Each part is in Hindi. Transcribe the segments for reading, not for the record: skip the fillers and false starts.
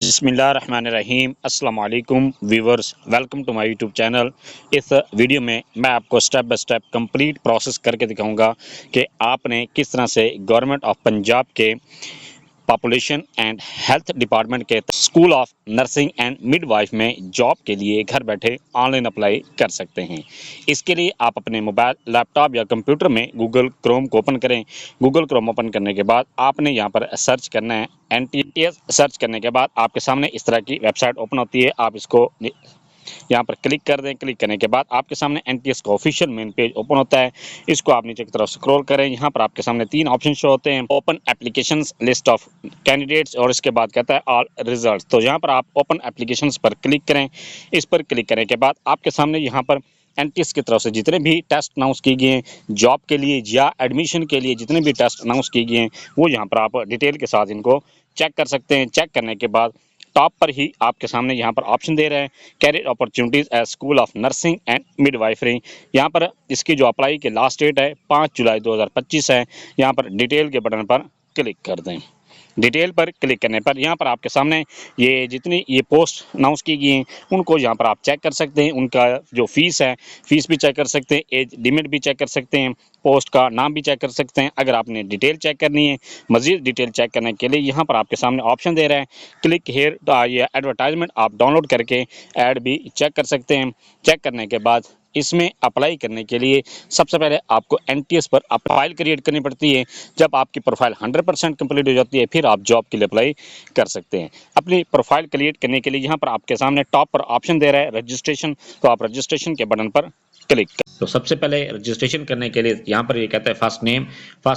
बिस्मिल्लाहिर्रहमानिर्रहीम अस्सलाम वालेकुम viewers, welcome to my YouTube channel. इस वीडियो में मैं आपको step by step complete process करके दिखाऊंगा कि आपने किस तरह से गवर्नमेंट ऑफ पंजाब के पॉपुलेशन एंड हेल्थ डिपार्टमेंट के school of nursing and midwife में जॉब के लिए घर बैठे ऑनलाइन अप्लाई कर सकते हैं। इसके लिए आप अपने मोबाइल, लैपटॉप या कंप्यूटर में गूगल क्रोम को ओपन करें। गूगल क्रोम ओपन करने के बाद आपने यहाँ पर सर्च करना है NTS। सर्च करने के बाद आपके सामने इस तरह की वेबसाइट ओपन होती है। आप इसको यहाँ पर क्लिक कर दें। क्लिक करने के बाद आपके सामने NTS का ऑफिशियल मेन पेज ओपन होता है। इसको आप नीचे की तरफ स्क्रॉल करें। यहाँ पर आपके सामने 3 ऑप्शन शो होते हैं, open applications, list of candidates और इसके बाद कहता है ऑल रिजल्ट्स। तो यहाँ पर आप ओपन एप्लीकेशंस पर क्लिक करें। इस पर क्लिक करने के बाद आपके सामने यहाँ पर NTS की तरफ से जितने भी टेस्ट अनाउंस किए गए हैं जॉब के लिए या एडमिशन के लिए, जितने भी टेस्ट अनाउंस किए गए हैं वो यहाँ पर आप डिटेल के साथ इनको चेक कर सकते हैं। चेक करने के बाद टॉप पर ही आपके सामने यहाँ पर ऑप्शन दे रहे हैं career opportunities as school of nursing and midwifery. यहाँ पर इसकी जो अप्लाई की लास्ट डेट है 5 जुलाई 2025 है। यहाँ पर डिटेल के बटन पर क्लिक कर दें। डिटेल पर क्लिक करने पर यहाँ पर आपके सामने ये जितनी ये पोस्ट अनाउंस की गई हैं उनको यहाँ पर आप चेक कर सकते हैं। उनका जो फीस है, फीस भी चेक कर सकते हैं, एज लिमिट भी चेक कर सकते हैं, पोस्ट का नाम भी चेक कर सकते हैं। अगर आपने डिटेल चेक करनी है, मज़ीद डिटेल चेक करने के लिए यहाँ पर आपके सामने ऑप्शन दे रहा है क्लिक हेयर। ये एडवर्टाइजमेंट आप डाउनलोड करके ऐड भी चेक कर सकते हैं। चेक करने के बाद इसमें अप्लाई करने के लिए सबसे पहले आपको NTS पर प्रोफाइल क्रिएट करनी पड़ती है। जब आपकी प्रोफाइल 100% कंप्लीट हो जाती है फिर आप जॉब के लिए अप्लाई कर सकते हैं। अपनी प्रोफाइल क्रिएट करने के लिए यहाँ पर आपके सामने टॉप पर ऑप्शन दे रहा है रजिस्ट्रेशन। तो आप रजिस्ट्रेशन के बटन पर क्लिक कर। तो सबसे पहले रजिस्ट्रेशन करने के लिए यहाँ पर ये कहता है फर्स्ट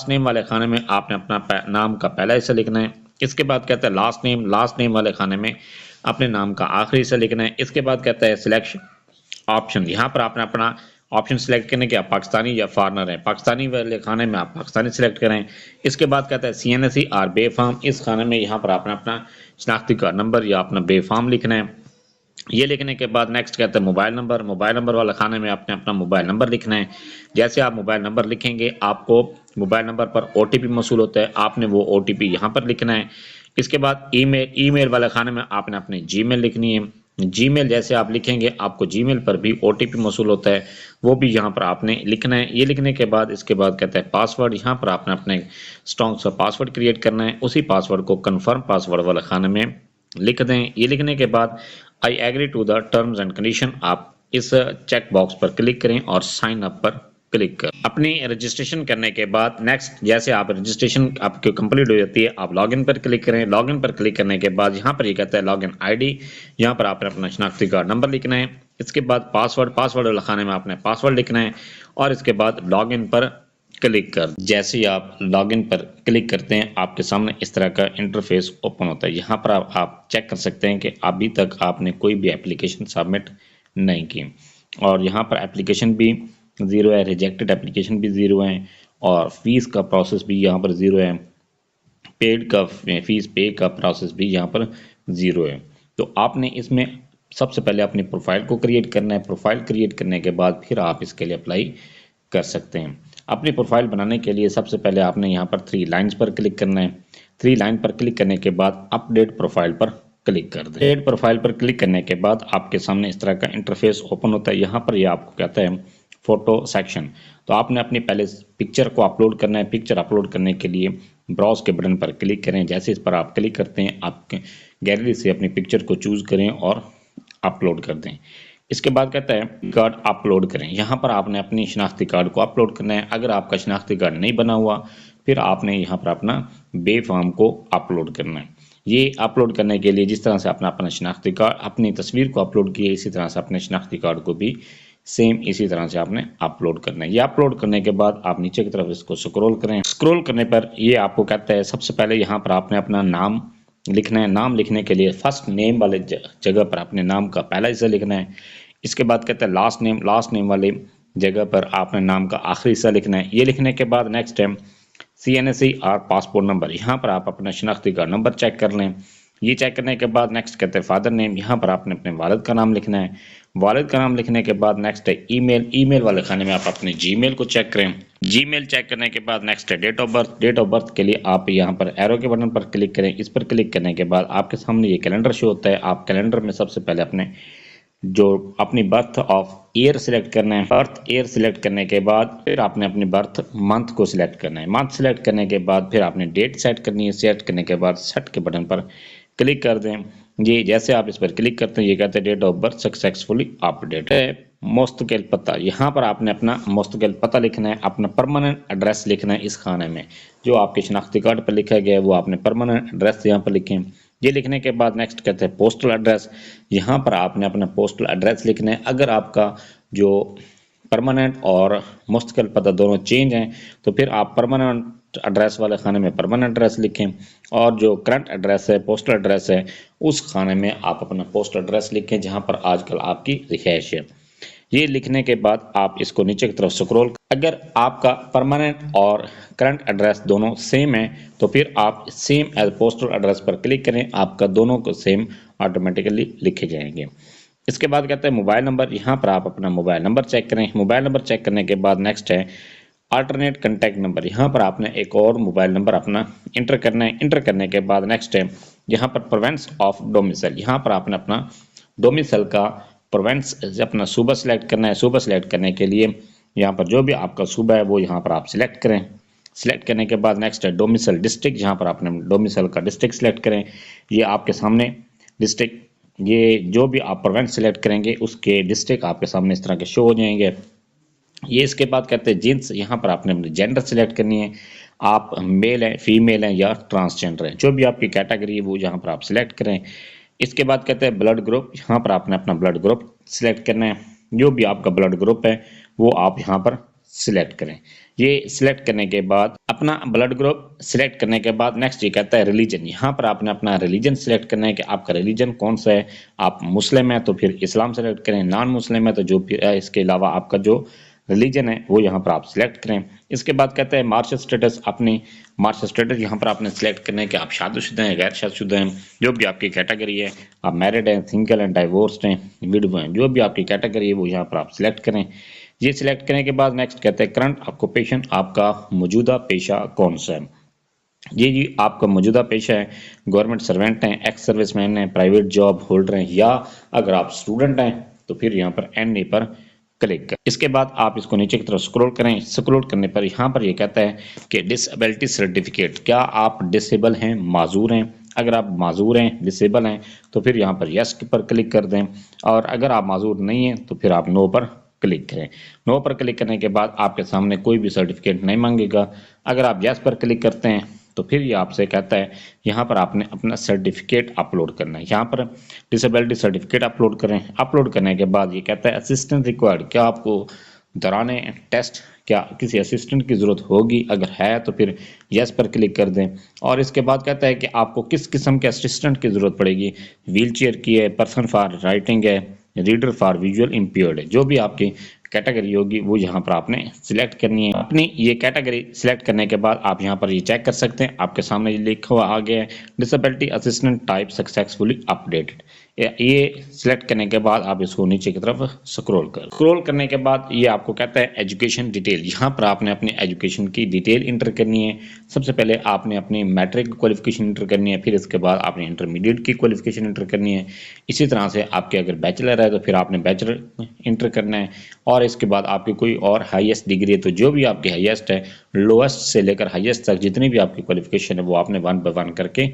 नेम वाले खाने में आपने अपना नाम का पहला हिस्सा लिखना है। इसके बाद कहता है लास्ट नेम वाले खाने में अपने नाम का आखिरी हिस्सा लिखना है। इसके बाद कहता है सिलेक्शन ऑप्शन। यहाँ पर आपने अपना ऑप्शन सिलेक्ट करने के आप पाकिस्तानी या फॉरनर हैं। पाकिस्तानी वाले खाने में आप पाकिस्तानी सिलेक्ट करें। इसके बाद कहता है CNSE और बे फॉर्म। इस खाने में यहाँ पर आपने अपना शनाख्ती कार्ड नंबर या अपना बे फॉर्म लिखना है। ये लिखने के बाद नेक्स्ट कहता है मोबाइल नंबर वाला खाने में आपने अपना मोबाइल नंबर लिखना है। जैसे आप मोबाइल नंबर लिखेंगे आपको मोबाइल नंबर पर OTP मौसूल होता है, आपने वो OTP यहाँ पर लिखना है। इसके बाद ईमेल वाले खाने में आपने अपनी जीमेल लिखनी है। जीमेल जैसे आप लिखेंगे आपको जीमेल पर भी OTP मौसूल होता है, वो भी यहाँ पर आपने लिखना है। ये लिखने के बाद इसके बाद कहता है पासवर्ड। यहाँ पर आपने अपने स्ट्रॉन्ग सा पासवर्ड क्रिएट करना है। उसी पासवर्ड को कन्फर्म पासवर्ड वाले खाने में लिख दें। ये लिखने के बाद I agree to the terms and condition, आप इस चेक बॉक्स पर क्लिक करें और साइन अप पर क्लिक कर अपनी रजिस्ट्रेशन करने के बाद नेक्स्ट जैसे आप रजिस्ट्रेशन आपकी कंप्लीट हो जाती है आप लॉगिन पर क्लिक करें। लॉगिन पर क्लिक करने के बाद यहाँ पर ये कहता है लॉगिन ID। यहाँ पर आपने अपना शनाख्ती कार्ड नंबर लिखना है। इसके बाद पासवर्ड लिखाने में आपने पासवर्ड लिखना है और इसके बाद लॉगिन पर क्लिक कर। जैसे ही आप लॉगिन पर क्लिक करते हैं आपके सामने इस तरह का इंटरफेस ओपन होता है। यहाँ पर आप चेक कर सकते हैं कि अभी तक आपने कोई भी एप्लीकेशन सबमिट नहीं की और यहाँ पर एप्लीकेशन भी 0 है, रिजेक्टेड एप्लीकेशन भी 0 है और फीस का प्रोसेस भी यहाँ पर 0 है, फीस पे का प्रोसेस भी यहाँ पर 0 है। तो आपने इसमें सबसे पहले अपनी प्रोफाइल को क्रिएट करना है। प्रोफाइल क्रिएट करने के बाद फिर आप इसके लिए अप्लाई कर सकते हैं। अपनी प्रोफाइल बनाने के लिए सबसे पहले आपने यहाँ पर 3 लाइन्स पर क्लिक करना है। 3 लाइन पर क्लिक करने के बाद अपडेट प्रोफाइल पर क्लिक कर दें। अपडेट प्रोफाइल पर क्लिक करने के बाद आपके सामने इस तरह का इंटरफेस ओपन होता है। यहाँ पर ये आपको कहता है फोटो सेक्शन। तो आपने अपनी पहले पिक्चर को अपलोड करना है। पिक्चर अपलोड करने के लिए ब्राउज के बटन पर क्लिक करें। जैसे इस पर आप क्लिक करते हैं आप गैलरी से अपनी पिक्चर को चूज करें और अपलोड कर दें। इसके बाद कहता है कार्ड अपलोड करें। यहाँ पर आपने अपनी शनाख्ती कार्ड को अपलोड करना है। अगर आपका शनाख्ती कार्ड नहीं बना हुआ फिर आपने यहाँ पर अपना बे फॉर्म को अपलोड करना है। ये अपलोड करने के लिए जिस तरह से आपने अपना शनाख्ती कार्ड अपनी तस्वीर को अपलोड किया इसी तरह से अपने शनाख्ती कार्ड को भी सेम इसी तरह से आपने अपलोड करना है। ये अपलोड करने के बाद आप नीचे की तरफ इसको स्क्रॉल करें। स्क्रॉल करने पर ये आपको कहता है सबसे पहले यहाँ पर आपने अपना नाम लिखना है। नाम लिखने के लिए फर्स्ट नेम वाले जगह पर अपने नाम का पहला हिस्सा लिखना है। इसके बाद कहता है लास्ट नेम वाले जगह पर आपने नाम का आखिरी हिस्सा लिखना है। ये लिखने के बाद नेक्स्ट है CNSE और पासपोर्ट नंबर। यहाँ पर आप अपना शनाख्ती कार्ड नंबर चेक कर लें। ये चेक करने के बाद नेक्स्ट कहते हैं फादर नेम। यहाँ पर आपने अपने वालिद का नाम लिखना है। वालिद का नाम लिखने के बाद नेक्स्ट है ईमेल वाले खाने में आप अपने जीमेल को चेक करें। जीमेल चेक करने के बाद नेक्स्ट है date of birth. Date of birth के लिए आप यहाँ पर एरो के बटन पर क्लिक करें। इस पर क्लिक करने के बाद आपके सामने ये कैलेंडर शो होता है। आप कैलेंडर में सबसे पहले अपनी बर्थ ऑफ ईयर सिलेक्ट करना है। बर्थ ईयर सिलेक्ट करने के बाद फिर आपने अपनी बर्थ मंथ को सिलेक्ट करना है। मंथ सिलेक्ट करने के बाद फिर आपने डेट सेट करनी है। सेट करने के बाद सेट के बटन पर क्लिक कर दें। ये जैसे आप इस पर क्लिक करते हैं ये कहते हैं date of birth successfully update है। मुस्तकिल पता, यहाँ पर आपने अपना मुस्तकिल पता लिखना है, अपना परमानेंट एड्रेस लिखना है। इस खाने में जो आपके शनाख्ती कार्ड पर लिखा गया है वो आपने परमानेंट एड्रेस यहाँ पर लिखें। ये लिखने के बाद नेक्स्ट कहते हैं पोस्टल एड्रेस। यहाँ पर आपने अपना पोस्टल एड्रेस लिखना है। अगर आपका जो परमानेंट और मुस्तकिल पता दोनों चेंज हैं तो फिर आप परमानेंट एड्रेस वाले खाने में परमानेंट एड्रेस लिखें, और जो करंट एड्रेस है पोस्टल एड्रेस है उस खाने में आप अपना पोस्टल एड्रेस लिखें जहाँ पर आजकल आपकी रिहाइश है। ये लिखने के बाद आप इसको नीचे की तरफ स्क्रॉल, अगर आपका परमानेंट और करंट एड्रेस दोनों सेम है तो फिर आप सेम एज पोस्टल एड्रेस पर क्लिक करें। आपका दोनों को सेम ऑटोमेटिकली लिखे जाएंगे। इसके बाद कहते हैं मोबाइल नंबर। यहाँ पर आप अपना मोबाइल नंबर चेक करें। मोबाइल नंबर चेक करने के बाद नेक्स्ट है अल्टरनेट कॉन्टैक्ट नंबर। यहाँ पर आपने एक और मोबाइल नंबर अपना इंटर करना है। इंटर करने के बाद नेक्स्ट है यहाँ पर प्रोवेंस ऑफ डोमिसाइल। यहाँ पर आपने अपना डोमिसाइल का प्रोवेंस अपना सूबा सिलेक्ट करना है। सूबा सिलेक्ट करने के लिए यहाँ पर जो भी आपका सूबा है वो यहाँ पर आप सिलेक्ट करें। सिलेक्ट करने के बाद नेक्स्ट है डोमिसाइल डिस्ट्रिक्ट। यहाँ पर आपने डोमिसाइल का डिस्ट्रिक्ट सिलेक्ट करें। ये आपके सामने डिस्ट्रिक्ट, ये जो भी आप प्रोवेंस सिलेक्ट करेंगे उसके डिस्ट्रिक्ट आपके सामने इस तरह के शो हो जाएंगे। ये इसके बाद कहते हैं जींस। यहाँ पर आपने अपनी जेंडर सिलेक्ट करनी है। आप मेल हैं, फीमेल हैं या ट्रांसजेंडर हैं, जो भी आपकी कैटेगरी है वो यहाँ पर आप सिलेक्ट करें। इसके बाद कहते हैं ब्लड ग्रुप। यहाँ पर आपने अपना ब्लड ग्रुप सिलेक्ट करना है। जो भी आपका ब्लड ग्रुप है वो आप यहाँ पर सिलेक्ट करें। ये सिलेक्ट करने के बाद अपना ब्लड ग्रुप सिलेक्ट करने के बाद नेक्स्ट ये कहता है रिलीजन। यहाँ पर आपने अपना रिलीजन सिलेक्ट करना है कि आपका रिलीजन कौन सा है। आप मुस्लिम है तो फिर इस्लाम सेलेक्ट करें, नॉन मुस्लिम है तो जो इसके अलावा आपका जो रिलीजन है वो यहाँ पर आप सिलेक्ट करें। इसके बाद कहते हैं मार्शल स्टेटस। अपनी मार्शल स्टेटस यहाँ पर आपने सिलेक्ट करना है कि आप शादीशुदा हैं, गैर शादीशुदा हैं, जो भी आपकी कैटेगरी है। आप मैरिड हैं, सिंगल हैं, डाइवोर्स्ड हैं, विडो हैं, जो भी आपकी कैटेगरी है वो यहाँ पर आप सिलेक्ट करें। ये सिलेक्ट करने के बाद नेक्स्ट कहते हैं करंट ऑक्यूपेशन। आपका मौजूदा पेशा कौन सा है। ये जी आपका मौजूदा पेशा है, गवर्नमेंट सर्वेंट हैं, एक्स सर्विसमैन हैं, प्राइवेट जॉब होल्डर हैं, या अगर आप स्टूडेंट हैं तो फिर यहाँ पर एन पर क्लिक करें। इसके बाद आप इसको नीचे की तरफ स्क्रॉल करें। स्क्रॉल करने पर यहाँ पर ये कहता है कि डिसेबिलिटी सर्टिफिकेट, क्या आप डिसेबल हैं, माजूर हैं। अगर आप माजूर हैं, डिसेबल हैं तो फिर यहाँ पर यस पर क्लिक कर दें, और अगर आप माजूर नहीं हैं तो फिर आप नो पर क्लिक करें। नो पर क्लिक करने के बाद आपके सामने कोई भी सर्टिफिकेट नहीं मांगेगा। अगर आप यस पर क्लिक करते हैं तो फिर ये आपसे कहता है यहाँ पर आपने अपना सर्टिफिकेट अपलोड करना है। यहाँ पर डिसेबिलिटी सर्टिफिकेट अपलोड करें। अपलोड करने के बाद ये कहता है असिस्टेंट रिक्वायर्ड, क्या आपको दौराने टेस्ट क्या किसी असिस्टेंट की ज़रूरत होगी। अगर है तो फिर यस पर क्लिक कर दें। और इसके बाद कहता है कि आपको किस किस्म के असिस्टेंट की ज़रूरत पड़ेगी। व्हील चेयर की है, पर्सन फॉर राइटिंग है, रीडर फॉर विजुअल इम्पेयर्ड है। जो भी आपकी कैटेगरी होगी वो यहाँ पर आपने सिलेक्ट करनी है। अपनी ये कैटेगरी सिलेक्ट करने के बाद आप यहाँ पर ये चेक कर सकते हैं, आपके सामने ये लिखा हुआ आ गया है disability assistant type successfully updated. ये सिलेक्ट करने के बाद आप इसको नीचे की तरफ स्क्रॉल करने के बाद ये आपको कहता है एजुकेशन डिटेल। यहाँ पर आपने अपनी एजुकेशन की डिटेल इंटर करनी है। सबसे पहले आपने अपनी मैट्रिक क्वालिफिकेशन इंटर करनी है, फिर इसके बाद आपने इंटरमीडिएट की क्वालिफिकेशन इंटर करनी है। इसी तरह से आपके अगर बैचलर है तो फिर आपने बैचलर इंटर करना है, और इसके बाद आपकी कोई और हाईएस्ट डिग्री है तो जो भी आपकी हाईएस्ट है, लोएस्ट से लेकर हाईएस्ट तक जितनी भी आपकी क्वालिफिकेशन है वो आपने 1 बाय 1 करके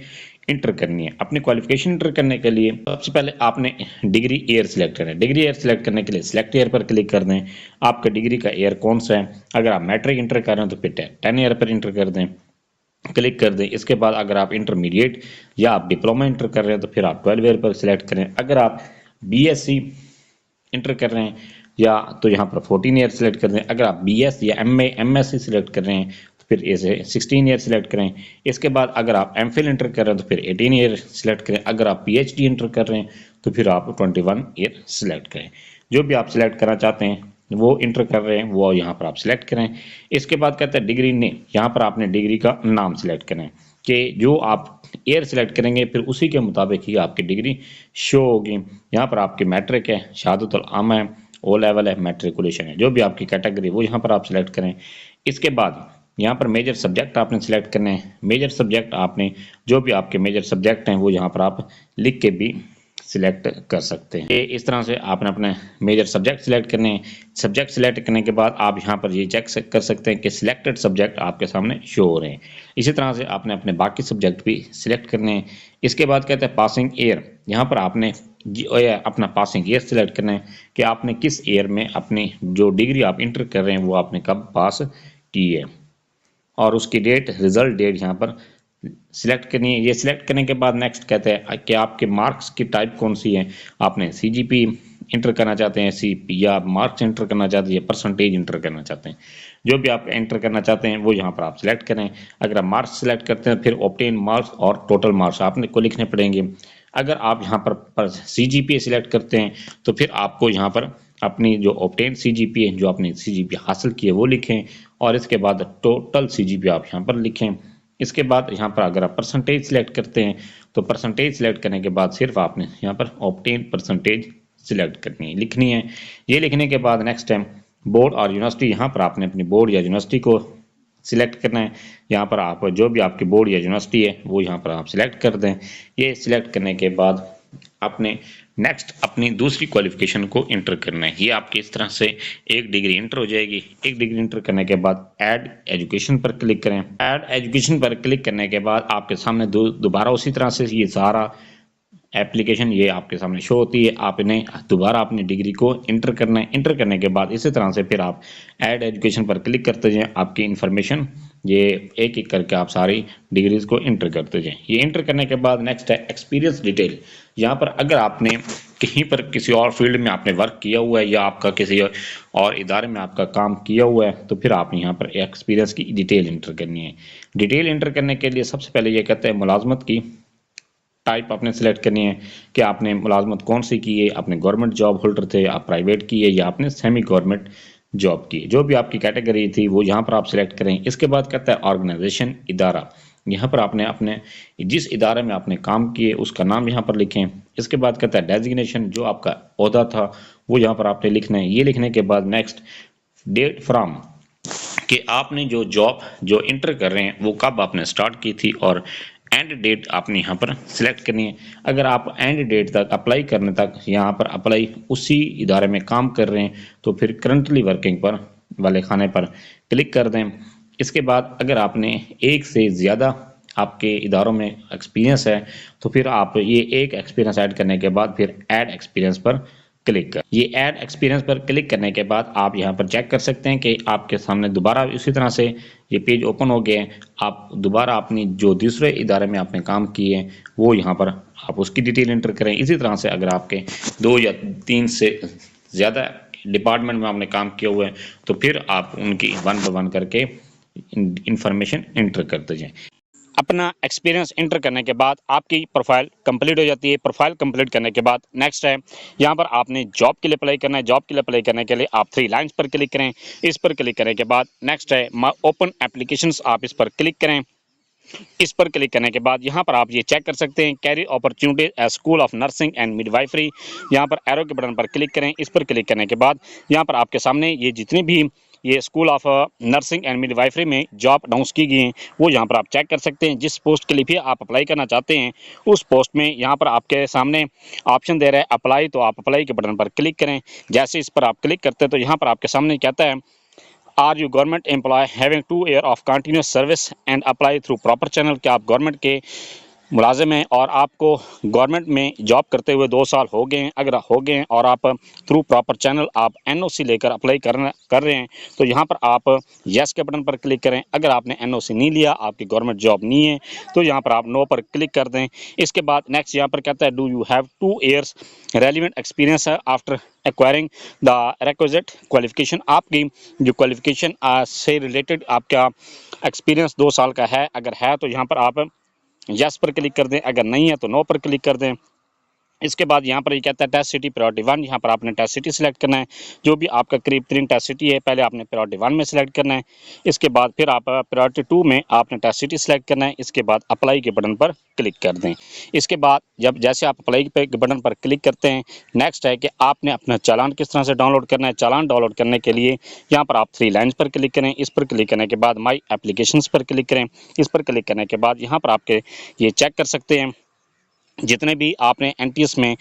इंटर करनी है। अपनी क्वालिफिकेशन इंटर करने के लिए सबसे पहले आपने डिग्री ईयर सिलेक्ट करना है। डिग्री ईयर सिलेक्ट करने के लिए सिलेक्ट ईयर पर क्लिक कर दें। आपका डिग्री का ईयर कौन सा है। अगर आप मैट्रिक इंटर कर रहे हैं तो फिर 10 ईयर पर इंटर कर दें, क्लिक कर दें। इसके बाद अगर आप इंटरमीडिएट या आप डिप्लोमा इंटर कर रहे हैं तो फिर आप 12 ईयर पर सिलेक्ट करें। अगर आप बीएससी इंटर कर रहे हैं या तो यहाँ पर 14 ईयर सिलेक्ट कर दें। अगर आप बीएस या एमएससी सिलेक्ट कर रहे हैं तो फिर इसे 16 ईयर सिलेक्ट करें। इसके बाद अगर आप एमफिल इंटर कर रहे हैं तो फिर 18 ईयर सिलेक्ट करें। अगर आप पीएचडी इंटर कर रहे हैं तो फिर आप 21 ईयर सिलेक्ट करें। जो भी आप सिलेक्ट करना चाहते हैं वो इंटर कर रहे हैं वो यहाँ पर आप सिलेक्ट करें। इसके बाद कहते हैं डिग्री नेम। यहाँ पर आपने डिग्री का नाम सिलेक्ट करें कि जो आप ईयर सिलेक्ट करेंगे फिर उसी के मुताबिक ही आपकी डिग्री शो होगी। यहाँ पर आपकी मैट्रिक है, शहादतुल आमा है, ओ लेवल है, मैट्रिकुलेशन है, जो भी आपकी कैटेगरी वो यहाँ पर आप सिलेक्ट करें। इसके बाद यहाँ पर मेजर सब्जेक्ट आपने सिलेक्ट करने हैं। मेजर सब्जेक्ट आपने जो भी आपके मेजर सब्जेक्ट हैं वो यहाँ पर आप लिख के भी सिलेक्ट कर सकते हैं। इस तरह से आपने अपने मेजर सब्जेक्ट सिलेक्ट करने हैं। सब्जेक्ट सिलेक्ट करने के बाद आप यहाँ पर ये चेक कर सकते हैं कि सिलेक्टेड सब्जेक्ट आपके सामने शो हो रहे हैं। इसी तरह से आपने अपने बाकी सब्जेक्ट भी सिलेक्ट करने हैं। इसके बाद कहते हैं पासिंग ईयर। यहाँ पर आपने अपना पासिंग ईयर सिलेक्ट करना है कि आपने किस ईयर में अपनी जो डिग्री आप इंटर कर रहे हैं वो आपने कब पास की है, और उसकी डेट, रिजल्ट डेट यहाँ पर सिलेक्ट करनी है। ये सिलेक्ट करने के बाद नेक्स्ट कहते हैं कि आपके मार्क्स की टाइप कौन सी है। आपने सीजीपी इंटर करना चाहते हैं, सीपी या मार्क्स इंटर करना चाहते हैं, परसेंटेज इंटर करना चाहते हैं। जो भी आप एंटर करना चाहते हैं वो यहाँ पर आप सिलेक्ट करें। अगर आप मार्क्स सिलेक्ट करते हैं फिर ऑब्टेन मार्क्स और टोटल मार्क्स आपने को लिखने पड़ेंगे। अगर आप यहाँ पर सीजीपीए सिलेक्ट करते हैं तो फिर आपको यहाँ पर अपनी जो ऑब्टेन सीजीपीए, जो आपने सीजीपीए हासिल की है वो लिखें, और इसके बाद टोटल सीजीपीए आप यहाँ पर लिखें। इसके बाद यहाँ पर अगर आप परसेंटेज सिलेक्ट करते हैं तो परसेंटेज सिलेक्ट करने के बाद सिर्फ आपने यहाँ पर ऑब्टेन परसेंटेज सिलेक्ट करनी है, लिखनी है। ये लिखने के बाद नेक्स्ट टाइम बोर्ड और यूनिवर्सिटी, यहाँ पर आपने अपनी बोर्ड या यूनिवर्सिटी को सिलेक्ट करना है। यहाँ पर आप जो भी आपकी बोर्ड या यूनिवर्सिटी है वो यहाँ पर आप सिलेक्ट कर दें। ये सिलेक्ट करने के बाद आपने नेक्स्ट अपनी दूसरी क्वालिफिकेशन को इंटर करना है। ये आपकी इस तरह से एक डिग्री इंटर हो जाएगी। एक डिग्री इंटर करने के बाद ऐड एजुकेशन पर क्लिक करें। ऐड एजुकेशन पर क्लिक करने के बाद आपके सामने दोबारा उसी तरह से ये सारा एप्लीकेशन ये आपके सामने शो होती है। आपने दोबारा अपनी डिग्री को इंटर करना है। इंटर करने के बाद इसी तरह से फिर आप ऐड एजुकेशन पर क्लिक करते जाएं। आपकी इन्फॉर्मेशन ये एक एक करके आप सारी डिग्रीज को इंटर करते जाएं। ये इंटर करने के बाद नेक्स्ट है एक्सपीरियंस डिटेल। यहाँ पर अगर आपने कहीं पर किसी और फील्ड में आपने वर्क किया हुआ है या आपका किसी और इदारे में आपका काम किया हुआ है तो फिर आप यहाँ पर एक्सपीरियंस की डिटेल इंटर करनी है। डिटेल इंटर करने के लिए सबसे पहले ये कहते हैं मुलाजमत की टाइप आपने सिलेक्ट करनी है कि आपने मुलाजमत कौन सी की है। आपने गवर्नमेंट जॉब होल्डर थे, आप प्राइवेट की है, या आपने सेमी गवर्नमेंट जॉब की है। जो भी आपकी कैटेगरी थी वो यहाँ पर आप सिलेक्ट करें। इसके बाद कहता है ऑर्गेनाइजेशन, इदारा। यहाँ पर आपने अपने जिस इदारे में आपने काम किए उसका नाम यहाँ पर लिखें। इसके बाद कहता है डेजिग्नेशन, जो आपका ओहदा था वो यहाँ पर आपने लिखना है। ये लिखने के बाद नेक्स्ट डेट फ्रॉम, कि आपने जो जॉब जो इंटर कर रहे हैं वो कब आपने स्टार्ट की थी, और एंड डेट आपने यहाँ पर सिलेक्ट करनी है। अगर आप एंड डेट तक अप्लाई करने तक यहाँ पर अप्लाई उसी इदारे में काम कर रहे हैं तो फिर करंटली वर्किंग पर वाले खाने पर क्लिक कर दें। इसके बाद अगर आपने एक से ज़्यादा आपके इदारों में एक्सपीरियंस है तो फिर आप ये एक एक्सपीरियंस ऐड करने के बाद फिर ऐड एक्सपीरियंस पर क्लिक कर। ये ऐड एक्सपीरियंस पर क्लिक करने के बाद आप यहाँ पर चेक कर सकते हैं कि आपके सामने दोबारा इसी तरह से ये पेज ओपन हो गए हैं। आप दोबारा अपनी जो दूसरे इदारे में आपने काम किए हैं वो यहाँ पर आप उसकी डिटेल इंटर करें। इसी तरह से अगर आपके 2 या 3 से ज़्यादा डिपार्टमेंट में आपने काम किया हुआ है तो फिर आप उनकी 1 बाय 1 करके इंफॉर्मेशन इंटर करते जाएं। अपना एक्सपीरियंस इंटर करने के बाद आपकी प्रोफाइल कंप्लीट हो जाती है। प्रोफाइल कंप्लीट करने के बाद नेक्स्ट है यहाँ पर आपने जॉब के लिए अप्लाई करना है। जॉब के लिए अप्लाई करने के लिए आप 3 लाइन्स पर क्लिक करें। इस पर क्लिक करने के बाद नेक्स्ट है ओपन एप्लीकेशंस, आप इस पर क्लिक करें। इस पर क्लिक करने के बाद यहाँ पर आप ये चेक कर सकते हैं career opportunity at school of nursing and midwifery. यहाँ पर एरो के बटन पर क्लिक करें। इस पर क्लिक करने के बाद यहाँ पर आपके सामने ये जितनी भी ये school of nursing and midwifery में जॉब अनाउंस की गई हैं वो यहाँ पर आप चेक कर सकते हैं। जिस पोस्ट के लिए भी आप अप्लाई करना चाहते हैं उस पोस्ट में यहाँ पर आपके सामने ऑप्शन दे रहा है अप्लाई, तो आप अप्लाई के बटन पर क्लिक करें। जैसे इस पर आप क्लिक करते हैं तो यहाँ पर आपके सामने कहता है are you government employ having 2 year of continuous service and apply through proper channel, कि आप गवर्नमेंट के मुलाजिम हैं और आपको गवर्नमेंट में जॉब करते हुए 2 साल हो गए हैं। अगर हो गए हैं और आप थ्रू प्रॉपर चैनल आप एनओसी लेकर अप्लाई कर रहे हैं तो यहाँ पर आप यस के बटन पर क्लिक करें। अगर आपने एनओसी नहीं लिया, आपकी गवर्नमेंट जॉब नहीं है, तो यहाँ पर आप नो पर क्लिक कर दें। इसके बाद नेक्स्ट यहाँ पर कहता है do you have 2 years relevant experience after acquiring the requisite qualification, आपकी जो क्वालिफिकेशन से रिलेटेड आपका एक्सपीरियंस 2 साल का है। अगर है तो यहाँ पर आप यस पर क्लिक कर दें, अगर नहीं है तो नो पर क्लिक कर दें। इसके बाद यहाँ पर ये कहता है टेस्ट सिटी प्रायोरिटी 1, यहाँ पर आपने टेस्ट सिटी सिलेक्ट करना है। जो भी आपका करीब 3 टेस्ट सिटी है, पहले आपने प्रायोरिटी 1 में सिलेक्ट करना है। इसके बाद फिर आप प्रायोरिटी 2 में आपने टेस्ट सिटी सिलेक्ट करना है। इसके बाद अप्लाई के बटन पर क्लिक कर दें। इसके बाद जब जैसे आप अप्लाई के बटन पर क्लिक करते हैं, नेक्स्ट है कि आपने अपना चालान किस तरह से डाउनलोड करना है। चालान डाउनलोड करने के लिए यहाँ पर आप 3 लाइन्स पर क्लिक करें। इस पर क्लिक करने के बाद माई एप्लीकेशंस पर क्लिक करें। इस पर क्लिक करने के बाद यहाँ पर आपके ये चेक कर सकते हैं जितने भी आपने एनटीएस में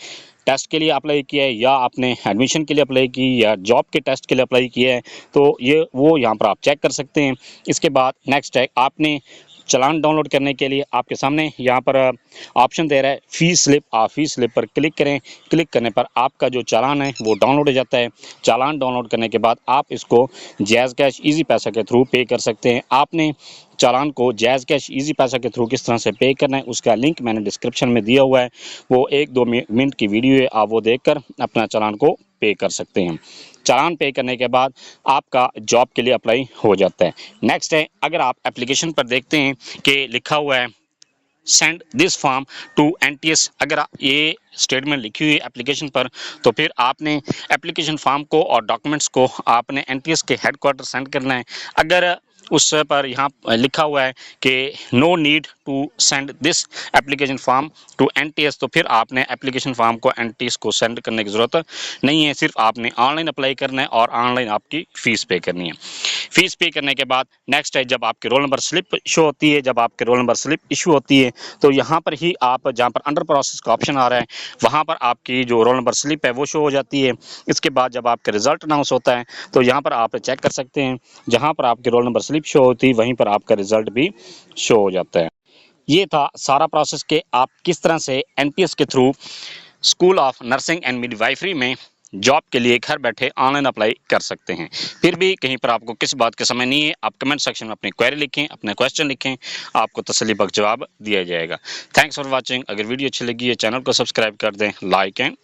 टेस्ट के लिए अप्लाई किया है या आपने एडमिशन के लिए अप्लाई की या जॉब के टेस्ट के लिए अप्लाई किया है, तो ये वो यहाँ पर आप चेक कर सकते हैं। इसके बाद नेक्स्ट है आपने चालान डाउनलोड करने के लिए आपके सामने यहाँ पर ऑप्शन दे रहा है फ़ी स्लिप। आप फ़ी स्लिप पर क्लिक करें। क्लिक करने पर आपका जो चालान है वो डाउनलोड हो जाता है। चालान डाउनलोड करने के बाद आप इसको जैज़ कैश ईजी पैसा के थ्रू पे कर सकते हैं। आपने चालान को जैज़ कैश ईजी पैसा के थ्रू किस तरह से पे करना है उसका लिंक मैंने डिस्क्रिप्शन में दिया हुआ है। वो 1-2 मिनट की वीडियो है, आप वो देखकर अपना चालान को पे कर सकते हैं। चालान पे करने के बाद आपका जॉब के लिए अप्लाई हो जाता है। नेक्स्ट है अगर आप एप्लीकेशन पर देखते हैं कि लिखा हुआ है send this form to NTS, अगर ये स्टेटमेंट लिखी हुई है एप्लीकेशन पर, तो फिर आपने एप्लीकेशन फॉर्म को और डॉक्यूमेंट्स को आपने एनटीएस के हेडक्वार्टर सेंड करना है। अगर उस पर यहाँ लिखा हुआ है कि no need to send this application form to NTS, तो फिर आपने एप्लीकेशन फॉर्म को एनटीएस को सेंड करने की ज़रूरत नहीं है। सिर्फ आपने ऑनलाइन अप्लाई करना है और ऑनलाइन आपकी फ़ीस पे करनी है। फ़ीस पे करने के बाद नेक्स्ट है जब आपके रोल नंबर स्लिप इशू होती है, जब आपके रोल नंबर स्लिप इशू होती है तो यहाँ पर ही आप जहाँ पर अंडर प्रोसेस का ऑप्शन आ रहा है वहाँ पर आपकी जो रोल नंबर स्लिप है वो शो हो जाती है। इसके बाद जब आपका रिजल्ट अनाउंस होता है तो यहाँ पर आप चेक कर सकते हैं, जहाँ पर आपकी रोल नंबर स्लिप शो होती है वहीं पर आपका रिजल्ट भी शो हो जाता है। ये था सारा प्रोसेस कि आप किस तरह से एनटीएस के through school of nursing and midwifery में जॉब के लिए घर बैठे ऑनलाइन अप्लाई कर सकते हैं। फिर भी कहीं पर आपको किसी बात का समय नहीं है, आप कमेंट सेक्शन में अपनी क्वेरी लिखें, अपने क्वेश्चन लिखें, आपको तसल्ली बख्श जवाब दिया जाएगा। Thanks for watching. अगर वीडियो अच्छी लगी है चैनल को सब्सक्राइब कर दें, लाइक एंड